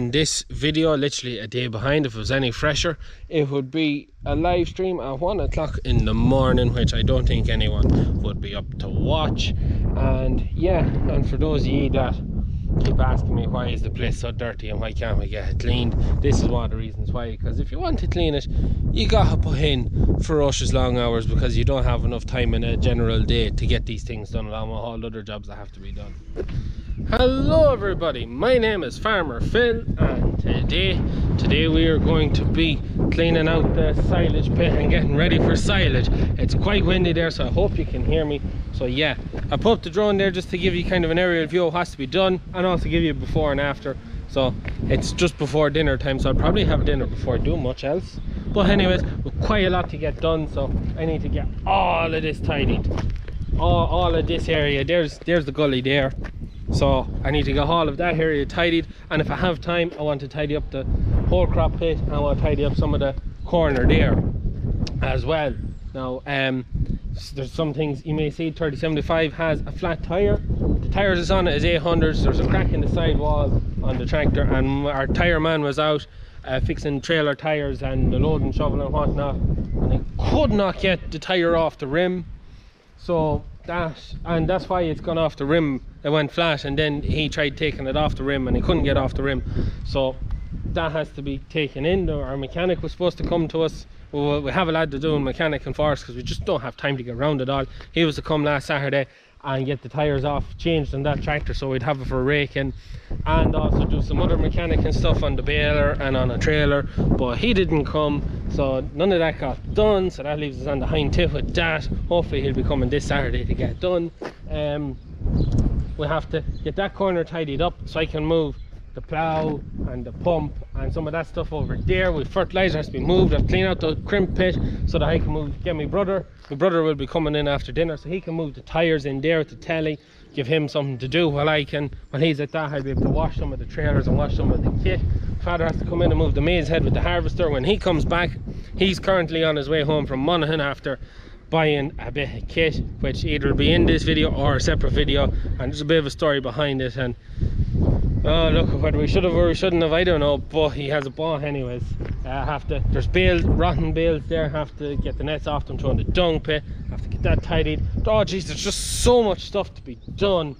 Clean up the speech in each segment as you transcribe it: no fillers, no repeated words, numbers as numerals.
In this video, literally a day behind, if it was any fresher, it would be a live stream at 1 o'clock in the morning, which I don't think anyone would be up to watch. And yeah, and for those of you that keep asking me why is the place so dirty and why can't we get it cleaned, this is one of the reasons why. Because if you want to clean it, you gotta put in ferocious long hours, because you don't have enough time in a general day to get these things done, along with all other jobs that have to be done. Hello everybody, my name is Farmer Phil, and today we are going to be cleaning out the silage pit and getting ready for silage. It's quite windy there, so I hope you can hear me. So yeah, I put up the drone there just to give you kind of an aerial view of what has to be done, and also give you before and after. So it's just before dinner time, so I'll probably have dinner before I do much else. But anyways, we've quite a lot to get done, so I need to get all of this tidied. All of this area, there's the gully there. So I need to get all of that area tidied, and if I have time, I want to tidy up the whole crop pit, and I want to tidy up some of the corner there as well. Now there's some things you may see. 3075 has a flat tire. The tires is on it is 800s. There's a crack in the side wall on the tractor, and our tire man was out fixing trailer tires and the loading shovel and whatnot, and he could not get the tire off the rim. So that's why it's gone off the rim. It went flat, and then he tried taking it off the rim and he couldn't get off the rim, so that has to be taken in. Our mechanic was supposed to come to us. Well, we have a lad to do mechanic and for us because we just don't have time to get around it all. He was to come last Saturday and get the tires off changed on that tractor, so we'd have it for raking, and also do some other mechanic and stuff on the baler and on a trailer, but he didn't come, so none of that got done. So that leaves us on the hind tip with that. Hopefully he'll be coming this Saturday to get done. We have to get that corner tidied up so I can move the plough and the pump and some of that stuff over there. With fertiliser has to be moved. I've cleaned out the crimp pit so that I can get my brother. My brother will be coming in after dinner, so he can move the tyres in there with the telly, give him something to do while he's at that. I'll be able to wash some of the trailers and wash some of the kit. Father has to come in and move the maize head with the harvester. When he comes back, he's currently on his way home from Monaghan after buying a bit of kit, which either will be in this video or a separate video, and there's a bit of a story behind it. And oh look, whether we should have or we shouldn't have, I don't know, but he has a ball anyways. There's bales, rotten bales there, have to get the nets off them, throw in the dung pit, have to get that tidied. Oh geez, there's just so much stuff to be done.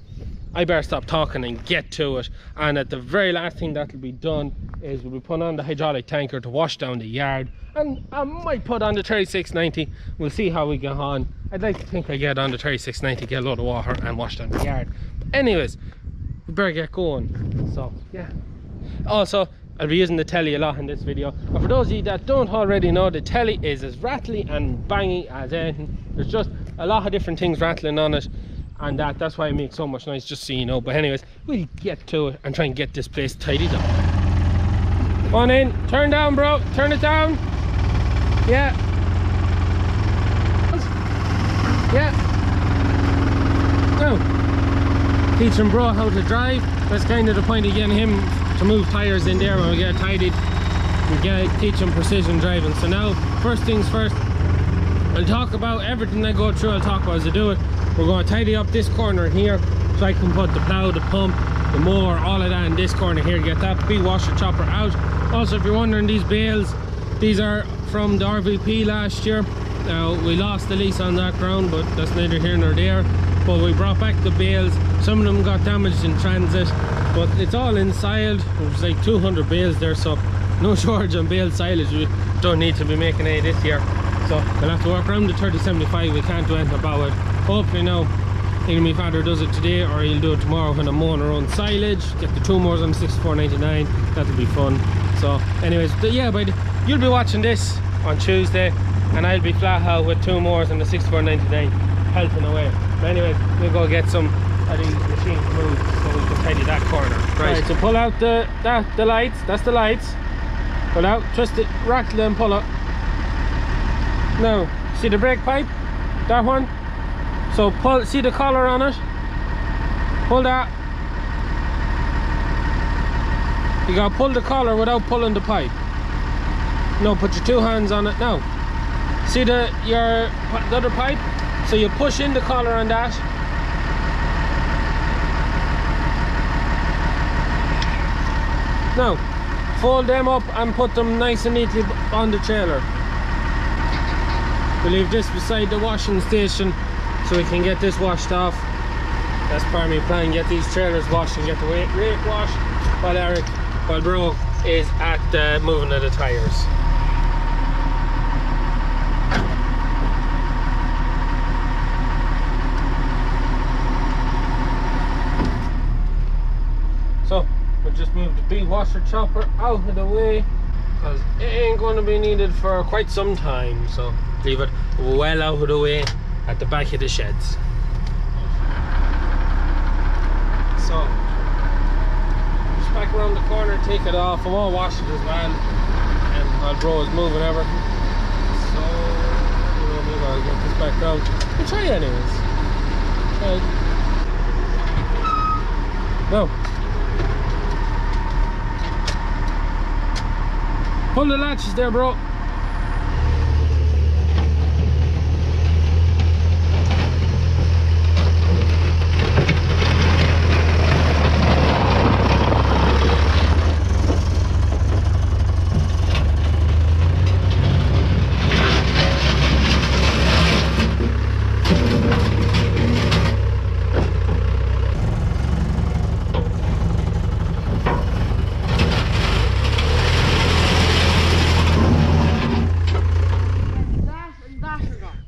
I better stop talking and get to it. And at the very last thing that'll be done is we'll be putting on the hydraulic tanker to wash down the yard, and I might put on the 3690. We'll see how we get on. I'd like to think I get on the 3690, get a load of water and wash down the yard. But anyways, we better get going. So yeah, also I'll be using the telly a lot in this video, and for those of you that don't already know, the telly is as rattly and bangy as anything. There's just a lot of different things rattling on it, and that's why it makes so much noise, just so you know. But anyways, we'll get to it and try and get this place tidied up. Come on in, turn down bro, turn it down. Yeah, no, teaching bro how to drive. That's kind of the point of getting him to move tires in there. When we get tidied, we teach him precision driving. So now, first things first, I'll talk about everything I go through. I'll talk about as I do it. We're going to tidy up this corner here so I can put the plough, the pump, the mower, all of that in this corner here, get that big washer chopper out. Also, if you're wondering, these bales, these are from the RVP last year. Now we lost the lease on that ground, but that's neither here nor there. But we brought back the bales. Some of them got damaged in transit, but it's all inside. There's like 200 bales there, so no shortage on bale silage. We don't need to be making any this year, so we'll have to work around the 3075. We can't do anything about it. Hopefully now either my father does it today or he'll do it tomorrow when I'm mowing our own silage. Get the 2 mowers on 64.99. That'll be fun. So anyways, yeah, but you'll be watching this on Tuesday, and I'll be flat out with 2 mowers on the 64.99 pelting away. But anyways, we'll go get some of these machines moved so we can tidy that corner. Right, so pull out the lights. That's the lights. Pull out, twist it, rattle and pull up. Now, see the brake pipe? That one? So pull, see the collar on it? Pull that. You gotta pull the collar without pulling the pipe. No, put your 2 hands on it now. See the other pipe? So you push in the collar on that. Now, fold them up and put them nice and neatly on the trailer. We'll leave this beside the washing station so we can get this washed off. That's part of my plan, get these trailers washed and get the rake washed while bro is at the moving of the tyres. So we'll just move the big washer chopper out of the way because it ain't going to be needed for quite some time, so leave it well out of the way at the back of the sheds. So just back around the corner, take it off. I won't wash it as well, and while bro is moving over, so maybe I'll get this back round. We'll try anyways. Try it. No. Pull the latches there, bro.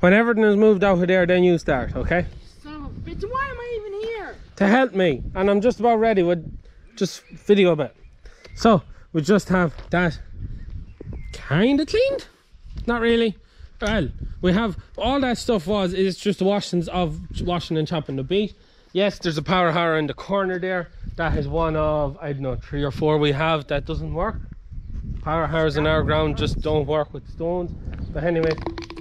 When everything is moved out of there, then you start, okay? Son of a bitch, why am I even here? To help me, and I'm just about ready with just video a bit. So we just have that kind of cleaned, not really. Well, we have all that stuff is just the washings of washing and chopping the beet. Yes, there's a power harrow in the corner there. That is one of, I don't know, 3 or 4 we have that doesn't work. Power harrows in our ground just don't work with stones. But anyway,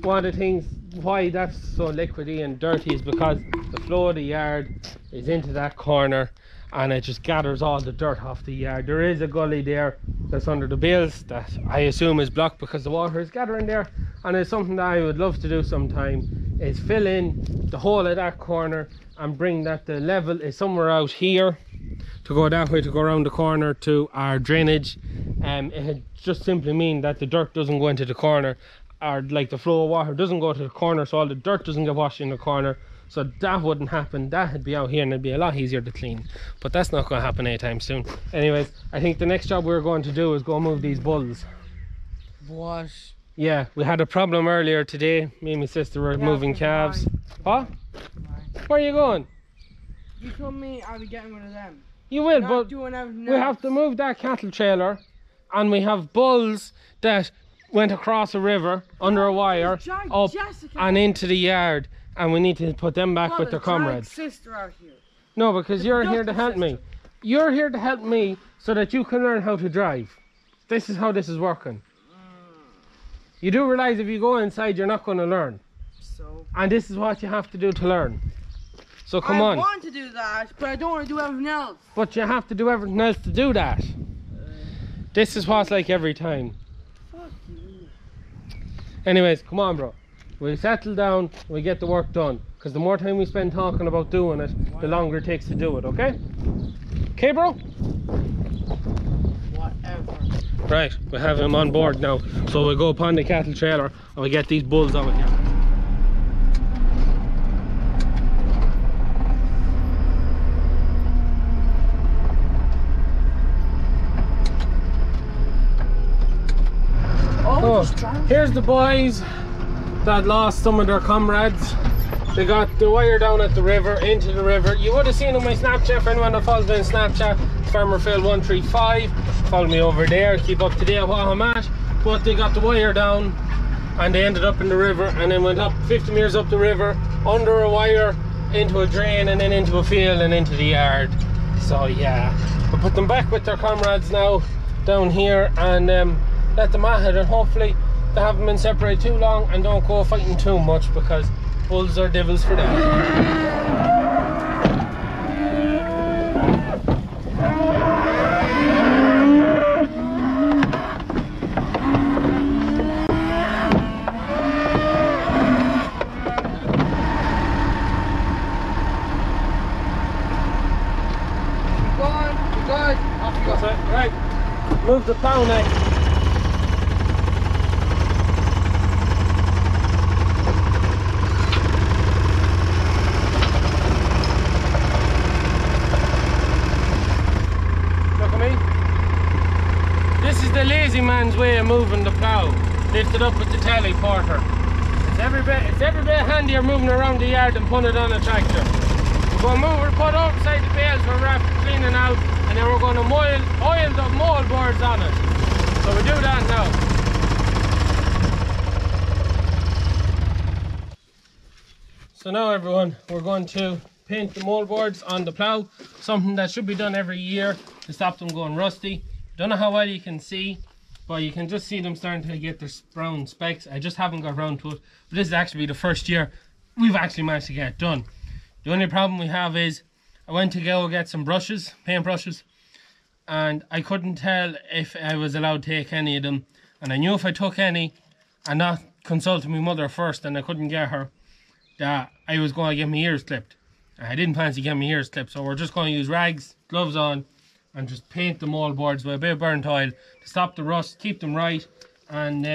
one of the things why that's so liquidy and dirty is because the flow of the yard is into that corner and it just gathers all the dirt off the yard. There is a gully there that's under the bales that I assume is blocked because the water is gathering there, and it's something that I would love to do sometime, is fill in the whole of that corner and bring that the level is somewhere out here to go that way, to go around the corner to our drainage. It just simply mean that the dirt doesn't go into the corner, or like the flow of water doesn't go to the corner, so all the dirt doesn't get washed in the corner. So that wouldn't happen. That would be out here and it'd be a lot easier to clean, but that's not going to happen anytime soon. Anyways, I think the next job we're going to do is go move these bulls. What? Yeah, we had a problem earlier today. Me and my sister were moving calves. What? Where are you going? You told me I'll be getting rid of them. You will, Not but doing everything we have to move that cattle trailer, and we have bulls that went across a river under a wire up and into the yard, and we need to put them back with their comrades. Sister out here. No, because you're here to help me. You're here to help me so that you can learn how to drive. This is how this is working. You do realize if you go inside, you're not going to learn. So? And this is what you have to do to learn. So come on. I want to do that, but I don't want to do everything else. But you have to do everything else to do that. This is what it's like every time. Fuck you. Anyways, come on, bro. We'll settle down, we'll get the work done. Because the more time we spend talking about doing it, the longer it takes to do it, okay? Okay, bro? Whatever. Right, we have him on board now. So we'll go upon the cattle trailer and we'll get these bulls out of here. Oh, here's the boys that lost some of their comrades. They got the wire down at the river, into the river. You would have seen on my Snapchat, for anyone that follows me on Snapchat, FarmerPhil135. Follow me over there, keep up to date with what I'm at. But they got the wire down and they ended up in the river, and then went up 50 metres up the river, under a wire, into a drain, and then into a field and into the yard. So yeah, we'll put them back with their comrades now down here, and let them at it, and hopefully they haven't been separated too long and don't go fighting too much, because bulls are devils for that. Right, move the plough next. Look at me. This is the lazy man's way of moving the plough. Lift it up with the teleporter. It's every bit handier moving around the yard than putting it on a tractor. We're going to move it, put it outside the bales where we're after cleaning out, and then we're going to oil the mold boards on it. So we do that now. So now everyone, we're going to paint the mold boards on the plough, something that should be done every year to stop them going rusty. Don't know how well you can see, but you can just see them starting to get their brown specks. I just haven't got around to it, but this is actually the first year we've actually managed to get it done. The only problem we have is I went to go get some brushes, paint brushes, and I couldn't tell if I was allowed to take any of them, and I knew if I took any and not consulted my mother first and I couldn't get her, that I was going to get my ears clipped. I didn't fancy getting my ears clipped, so we're just going to use rags, gloves on, and just paint the mold boards with a bit of burnt oil to stop the rust, keep them right, and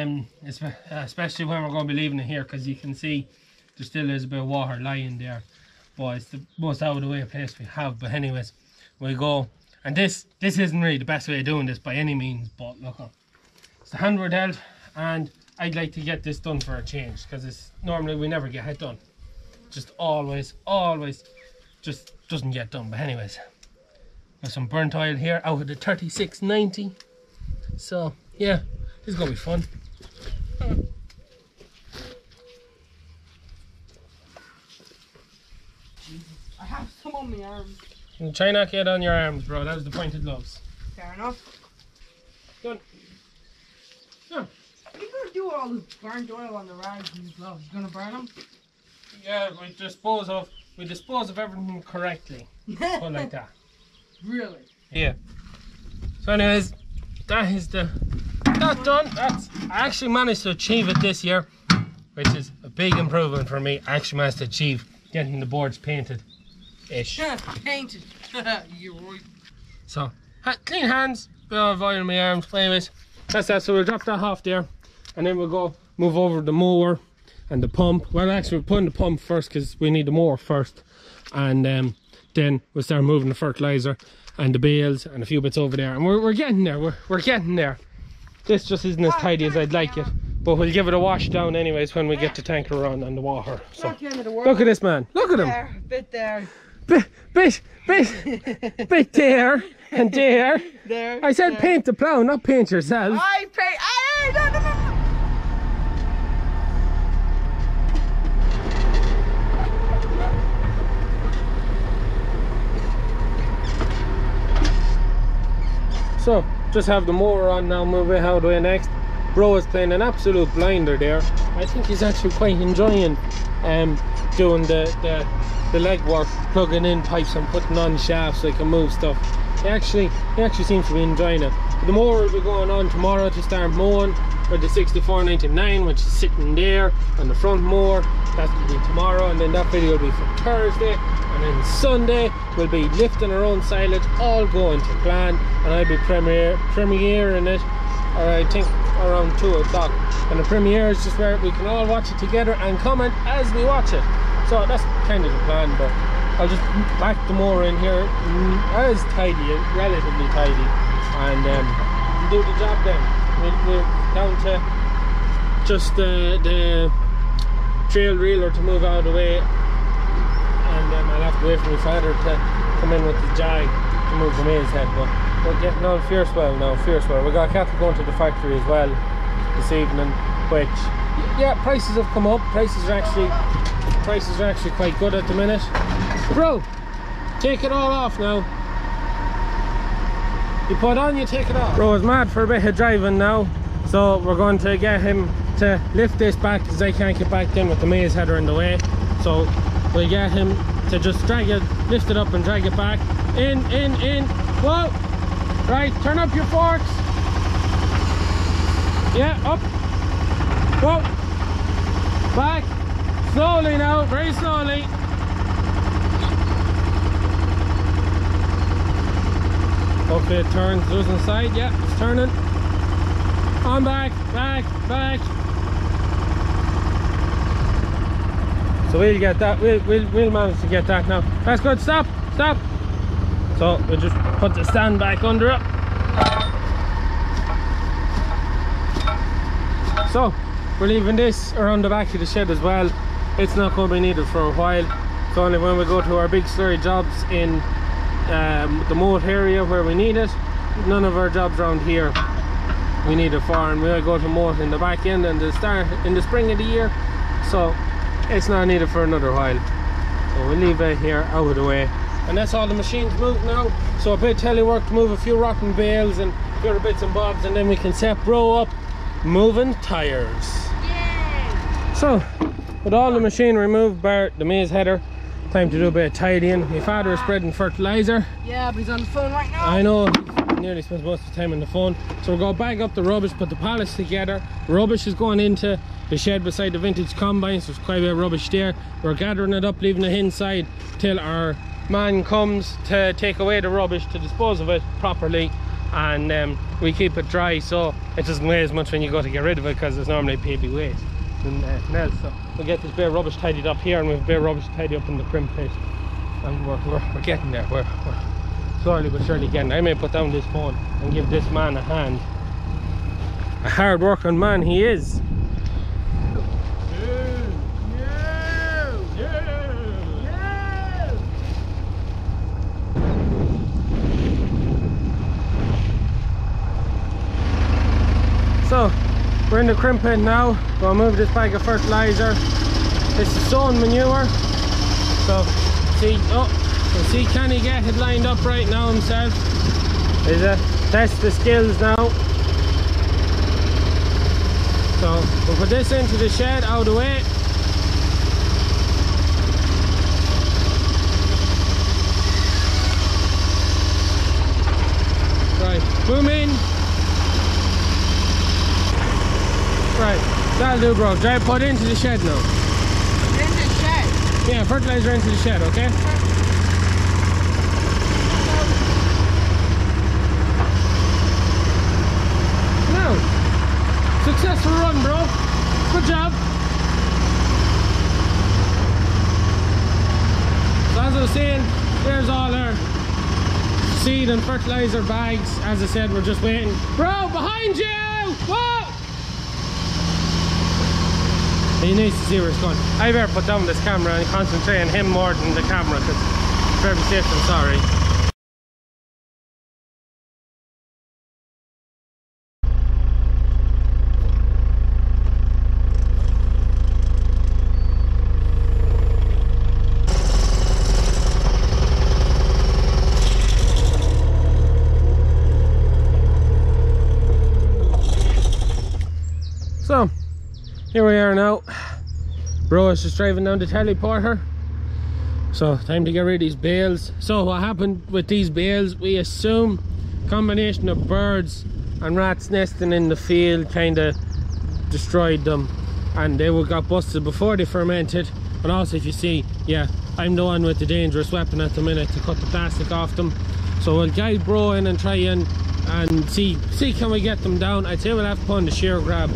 especially when we're going to be leaving it here, because you can see there still is a bit of water lying there, but it's the most out of the way place we have. But anyways, we'll go, and this isn't really the best way of doing this by any means, but look, it's the hand we're dealt, and I'd like to get this done for a change, because it's normally we never get it done, just always just doesn't get done. But anyways, got some burnt oil here out of the 3690, so yeah, this is gonna be fun. I have some on my arms. You try not to get on your arms, bro. That was the pointed gloves. Fair enough. Done. Yeah. You're gonna do all this burnt oil on the rags and these gloves. You're gonna burn them? Yeah, we dispose of everything correctly. Put like that. Really? Yeah. So anyways, that's done. I actually managed to achieve it this year, which is a big improvement for me. I actually managed to achieve getting the boards painted-ish. Yeah, painted. You're right. So, clean hands, bit of oil in my arms. Anyways, that's that. So we'll drop that off there, and then we'll go move over the mower and the pump. Well, actually, we're putting the pump first because we need the mower first, and then we'll start moving the fertiliser and the bales and a few bits over there. And we're getting there. We're getting there. This just isn't as tidy as I'd like it, but we'll give it a wash down anyways when we get the tanker run and the water. So look at this man. Look at him. There, bit there. Bit there and there. There. I said there. paint the plough, not paint yourself. I paint. No. So, just have the mower on now, move it out of the way next. Bro is playing an absolute blinder there. I think he's actually quite enjoying doing the leg work, plugging in pipes and putting on shafts so he can move stuff. He actually seems to be enjoying it. The mower will be going on tomorrow to start mowing for the 6499, which is sitting there on the front mower. That will be tomorrow, and then that video will be for Thursday. And then Sunday we'll be lifting our own silage, all going to plan, and I'll be premiering it, or I think around 2 o'clock. And the premiere is just where we can all watch it together and comment as we watch it. So that's kind of the plan, but I'll just back the mower in here as tidy, relatively tidy, and do the job then. We're down to just the trail reeler to move out of the way, and I'll have to wait for my father to come in with the jag to move the maize head. But we're getting on fierce well now, fierce well. We got cattle going to the factory as well this evening, which, yeah, prices have come up. Prices are actually quite good at the minute. Bro, take it all off now. You put on, you take it off. Bro is mad for a bit of driving now, so we're going to get him to lift this back because I can't get back in with the maize header in the way. So we'll get him to just drag it, lift it up and drag it back. In. Whoa! Right, turn up your forks. Yeah, up. Whoa. Back. Slowly now, very slowly. Hopefully it turns loose inside, yeah. turning. On back, back, back. So we'll get that, we'll manage to get that now. That's good, stop, stop. So we'll just put the stand back under it. So we're leaving this around the back of the shed as well. It's not going to be needed for a while. It's only when we go to our big slurry jobs in the moat area where we need it. None of our jobs around here we need it for, and we'll go to moat in the back end and the start in the spring of the year. So it's not needed for another while. So we'll leave it here out of the way. And that's all the machines moved now. So a bit of telework to move a few rotten bales and a few other bits and bobs, and then we can set bro up moving tires. Yay! So with all the machinery moved bar the maize header, time to do a bit of tidying. My father is spreading fertiliser. Yeah, but he's on the phone right now. I know, he nearly spends most of the time on the phone. So we're going to bag up the rubbish, put the pallets together. Rubbish is going into the shed beside the vintage combine, so there's quite a bit of rubbish there. We're gathering it up, leaving it inside till our man comes to take away the rubbish, to dispose of it properly, and we keep it dry so it doesn't weigh as much when you go to get rid of it, because there's normally PB weight than else. So we'll get this bit of rubbish tidied up here, and we have a bit of rubbish tidied up in the crimp pit, and we're getting there. We're slowly but surely getting there. I may put down this phone and give this man a hand. A hard working man he is. So we're in the crimp pit now. Gonna move this bag of fertiliser. This is sown manure. So see, we'll see, can he get it lined up right now himself? Is it? Test the skills now. So we'll put this into the shed out of the way. Right, boom in. Right, that'll do, bro. Drive, put it into the shed now. Into the shed? Yeah, fertiliser into the shed, okay? Now, successful run, bro. Good job. So as I was saying, there's all our seed and fertiliser bags. As I said, we're just waiting. Bro, behind you! Whoa! He needs to see where it's going. I better put down this camera and concentrate on him more than the camera, because for every safe, I'm sorry. So here we are now. Bro is just driving down the teleporter. So time to get rid of these bales. So what happened with these bales, we assume combination of birds and rats nesting in the field kind of destroyed them, and they got busted before they fermented. But also, if you see, yeah, I'm the one with the dangerous weapon at the minute to cut the plastic off them. So we'll guide bro in and try and see can we get them down. I'd say we'll have to put on the shear grab,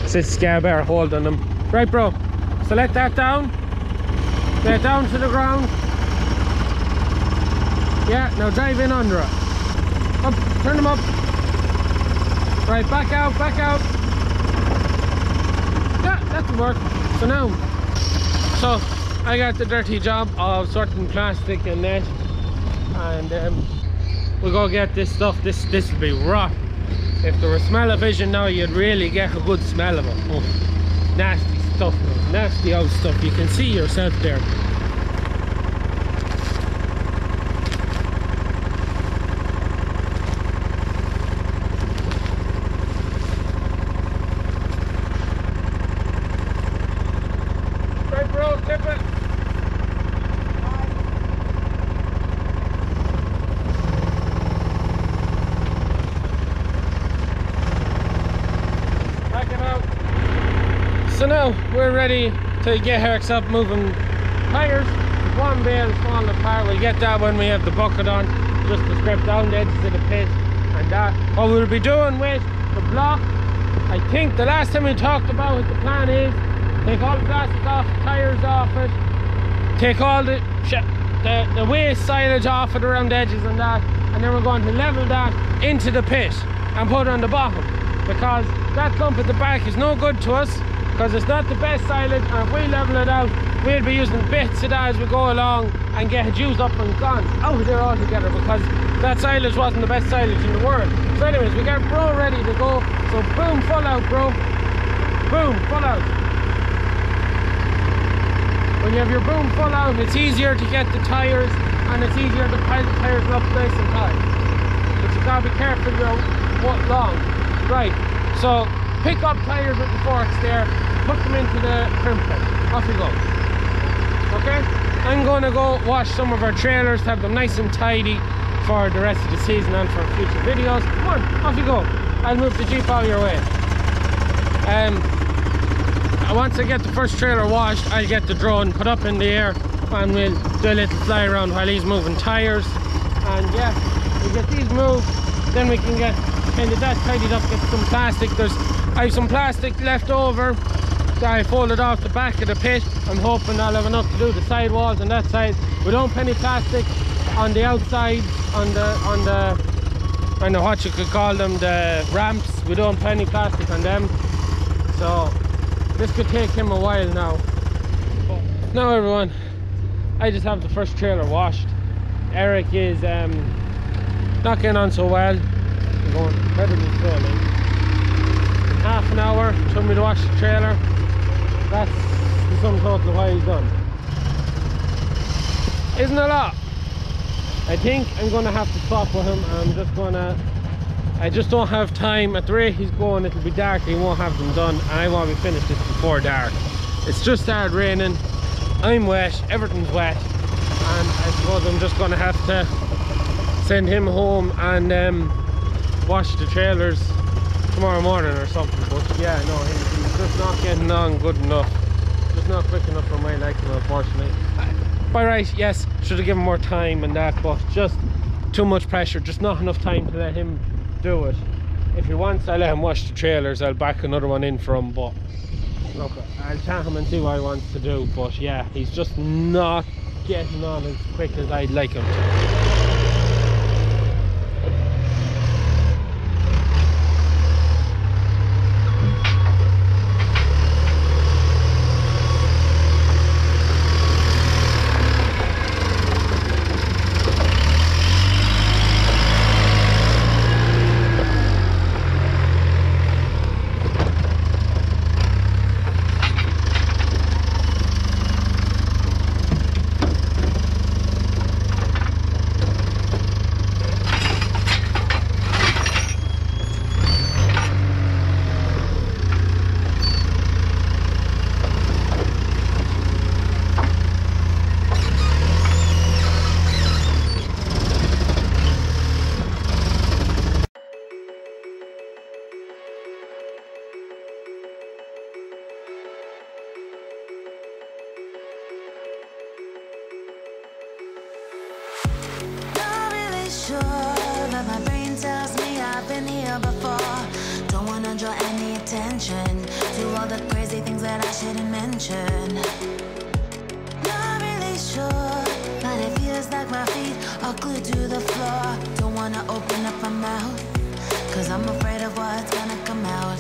since scare bear hold on them. Right, bro, so let that down. Get it down to the ground. Yeah, now drive in under it. Up, turn them up. Right, back out, back out. Yeah, that'll work. So now, I got the dirty job of sorting plastic and net, and we'll go get this stuff. This will be rotten. If there was smell-o-vision now, you'd really get a good smell of it. Oh, nasty stuff, nasty old stuff. You can see yourself there. Right, bro, tip it. So now we're ready to get Herc's up moving tires. One bale is falling apart. We'll get that when we have the bucket on, just to scrape down the edges of the pit And what we'll be doing with the block, I think the last time we talked about it, the plan is take all the plastic off, the tyres off it, take all the waste silage off it around the edges and that, and then we're going to level that into the pit and put it on the bottom, because that clump at the back is no good to us, because it's not the best silage, and if we level it out, we'll be using bits of that as we go along and get it used up and gone out of there altogether, because that silage wasn't the best silage in the world. So anyways, we got bro ready to go, so boom, full out bro, boom, full out. When you have your boom full out, it's easier to get the tyres, and it's easier to pile the tyres up nice and tight. But you gotta be careful you're what long. Right, so pick up tyres with the forks there, put them into the crimp pit. Off you go. Okay? I'm gonna go wash some of our trailers to have them nice and tidy for the rest of the season and for future videos. Come on, off you go. I'll move the Jeep out of your way. Once I get the first trailer washed, I'll get the drone put up in the air and we'll do a little fly around while he's moving tyres. And yeah, we'll get these moved, then we can get kind of that tidied up, get some plastic. I have some plastic left over that I folded off the back of the pit. I'm hoping I'll have enough to do the side walls on that side. We don't put any plastic on the outside, on the I don't know what you could call them, the ramps. We don't put any plastic on them, so this could take him a while now. Now everyone, I just have the first trailer washed. Eric is not getting on so well. I'm going incredibly slowly. In half an hour, took me to wash the trailer. That's the sum total of what he's done. Isn't a lot. I think I'm going to have to swap with him. I just don't have time. At the rate he's going, it'll be dark. He won't have them done, and I want to be finished this before dark. It's just started raining. I'm wet. Everything's wet, and I suppose I'm just going to have to send him home and wash the trailers tomorrow morning or something. But yeah, no, he's just not getting on good enough. Just not quick enough for my liking, unfortunately. By right, yes, should have given more time and that, but just too much pressure. Just not enough time to let him do it. If he wants, I'll let him wash the trailers. I'll back another one in for him, but look, I'll chat him and see what he wants to do. But yeah, he's just not getting on as quick as I'd like him to. But my brain tells me I've been here before. Don't wanna draw any attention to all the crazy things that I shouldn't mention. Not really sure, but it feels like my feet are glued to the floor. Don't wanna open up my mouth, cause I'm afraid of what's gonna come out.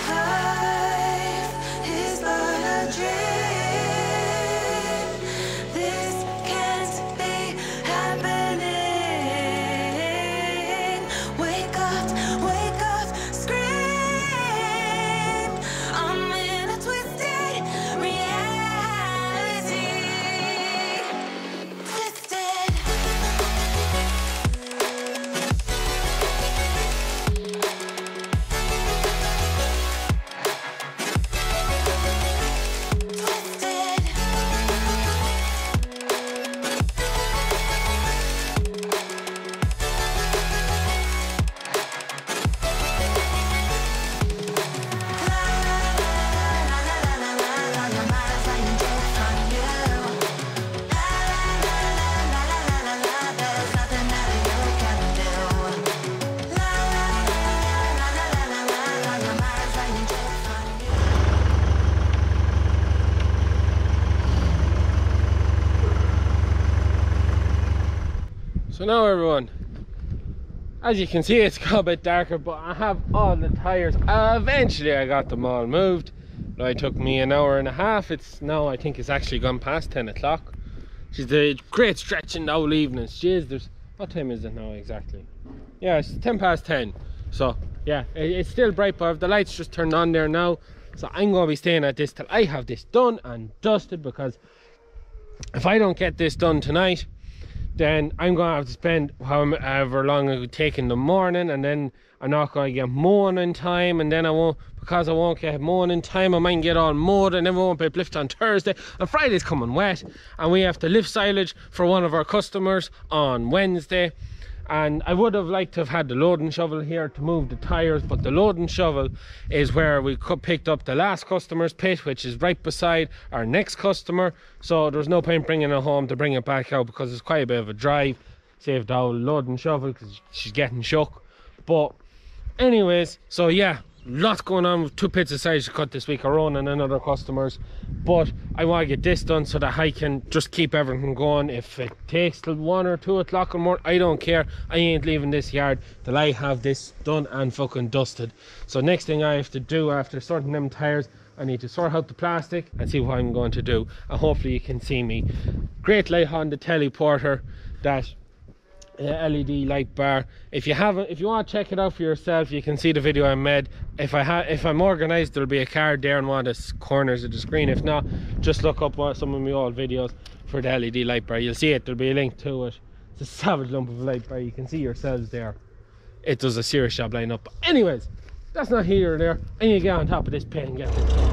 Life is but a dream. now everyone, as you can see, it's got a bit darker, but I have all the tires. Eventually I got them all moved. It took me an hour and a half. It's now, I think it's actually gone past 10 o'clock. She's a great stretch in the whole evening. Jeez, what time is it now exactly? Yeah, it's 10 past 10. So yeah, it's still bright, but the lights just turned on there now. So I'm going to be staying at this till I have this done and dusted, because if I don't get this done tonight, then I'm going to have to spend however long it would take in the morning, and then I'm not going to get mowing in time, and then because I won't get mowing in time, I might get all mowed, and then we won't be lift on Thursday, and Friday's coming wet, and we have to lift silage for one of our customers on Wednesday. And I would have liked to have had the loading shovel here to move the tires, but the loading shovel is where we picked up the last customer's pit, which is right beside our next customer. So there's no point bringing it home to bring it back out, because it's quite a bit of a drive. Saved the whole loading shovel because she's getting shook. But anyways, so yeah, lots going on with 2 pits of silage to cut this week, our own and another customers. But I want to get this done so that I can just keep everything going. If it takes till 1 or 2 o'clock in the morning, I don't care. I ain't leaving this yard till I have this done and fucking dusted. So next thing I have to do after sorting them tires, I need to sort out the plastic and see what I'm going to do. And hopefully you can see me. Great light on the teleporter, that LED light bar. If you want to check it out for yourself, you can see the video I made. If I'm organized, there'll be a card there in one of the corners of the screen. If not, just look up some of my old videos for the LED light bar. You'll see it. There'll be a link to it. It's a savage lump of light bar. You can see yourselves there. It does a serious job lining up. But anyways, that's not here or there. I need to get on top of this pit and get this done.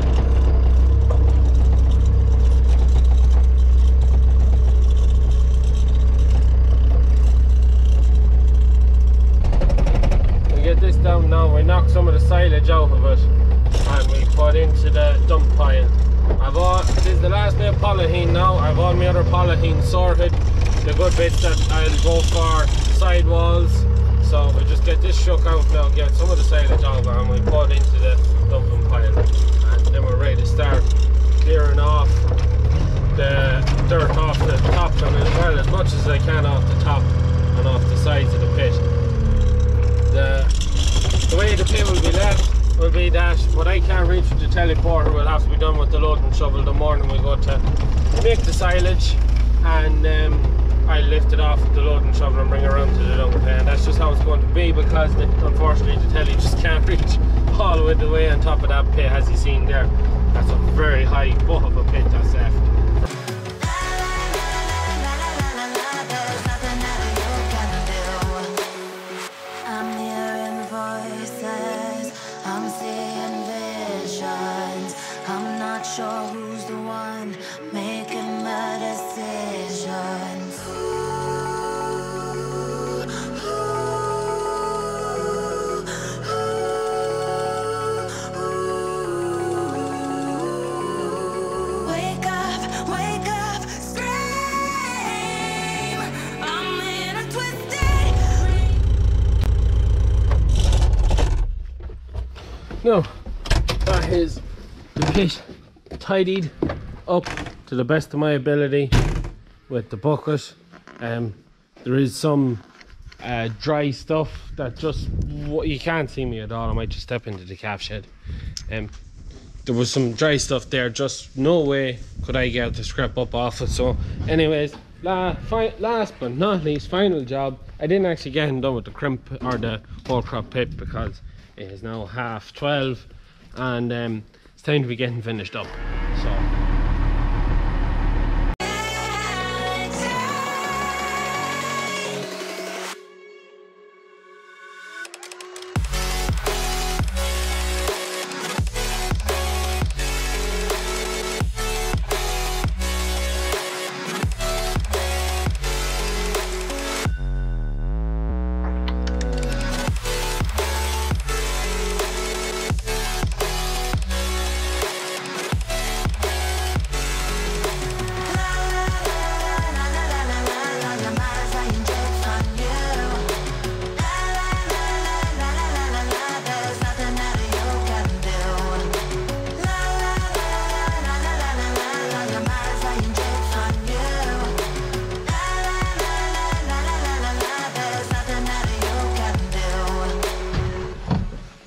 Get this down now. We knock some of the silage out of it and we put into the dump pile. This is the last bit of polythene now. I've all my other polythene sorted. The good bits that I'll go for sidewalls. So we just get this shook out now, get some of the silage out, and we put into the dumping pile, and then we're ready to start clearing off the dirt off the top, and as much as I can off the top and off the sides of the pit. The way the pit will be left will be that what I can't reach with the teleporter will have to be done with the loading shovel the morning we go to make the silage, and I'll lift it off with the loading shovel and bring it around to the dump, and that's just how it's going to be, because unfortunately the telly just can't reach all the way on top of that pit. As you've seen there, that's a very high butt of a pit that's left. Sure who's the one making the decisions. Wake up, scream. I'm in a twisted. No, that is the pit tidied up to the best of my ability with the bucket. There is some dry stuff that just, you can't see me at all. I might just step into the calf shed. There was some dry stuff there, just no way could I get to scrap up off it. So anyways, last but not least, final job. I didn't actually get him done with the crimp or the whole crop pit because it is now 12:30 and it's time to be getting finished up. So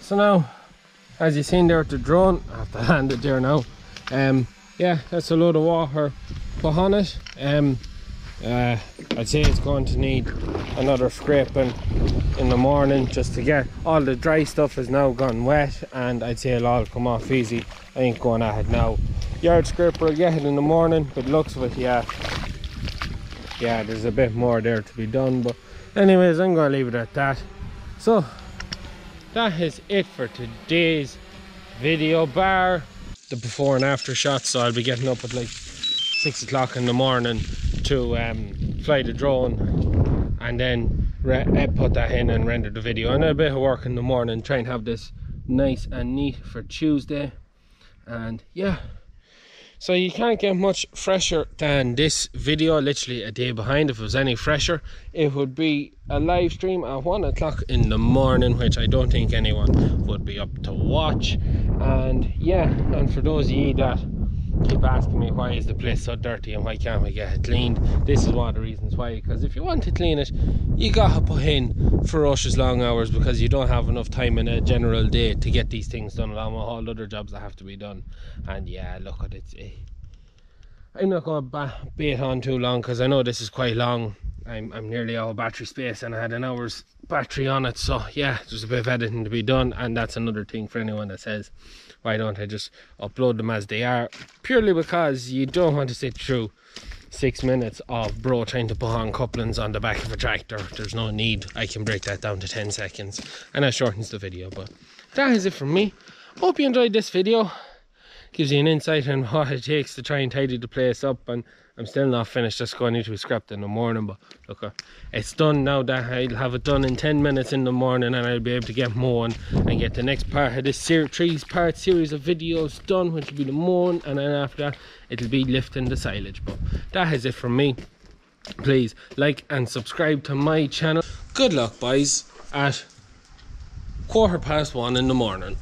so now, as you seen there at the drone, I have to land it there now. Yeah, that's a load of water put on it. I'd say it's going to need another scraping in the morning just to get all the dry stuff has now gone wet, and I'd say it'll all come off easy. I ain't going at it now. Yard scraper will get it in the morning, but looks of it, yeah, there's a bit more there to be done, but anyways, I'm going to leave it at that. So that is it for today's video, bar the before and after shots. So I'll be getting up at like 6 o'clock in the morning to fly the drone and then put that in and render the video, and a bit of work in the morning, try and have this nice and neat for Tuesday. And yeah, so you can't get much fresher than this video, literally a day behind. If it was any fresher, it would be a live stream at 1 o'clock in the morning, which I don't think anyone would be up to watch. And yeah, and for those of you that keep asking me why is the place so dirty and why can't we get it cleaned, this is one of the reasons why. Because if you want to clean it, you gotta put in ferocious long hours, because you don't have enough time in a general day to get these things done, along with all other jobs that have to be done. And yeah, look at it. I'm not going to bait on too long, because I know this is quite long. I'm nearly out of battery space and I had an hour's battery on it, so yeah, there's a bit of editing to be done. And that's another thing for anyone that says why don't I just upload them as they are, purely because you don't want to sit through 6 minutes of bro trying to put on couplings on the back of a tractor. There's no need. I can break that down to 10 seconds and that shortens the video. But that is it from me. Hope you enjoyed this video. Gives you an insight on what it takes to try and tidy the place up. And I'm still not finished, just going to be scrapped in the morning, but look, it's done now. That I'll have it done in 10 minutes in the morning, and I'll be able to get mowing and get the next part of this 3-part series of videos done, which will be the mowing, and then after that it'll be lifting the silage. But that is it from me. Please like and subscribe to my channel. Good luck, boys, at 1:15 in the morning.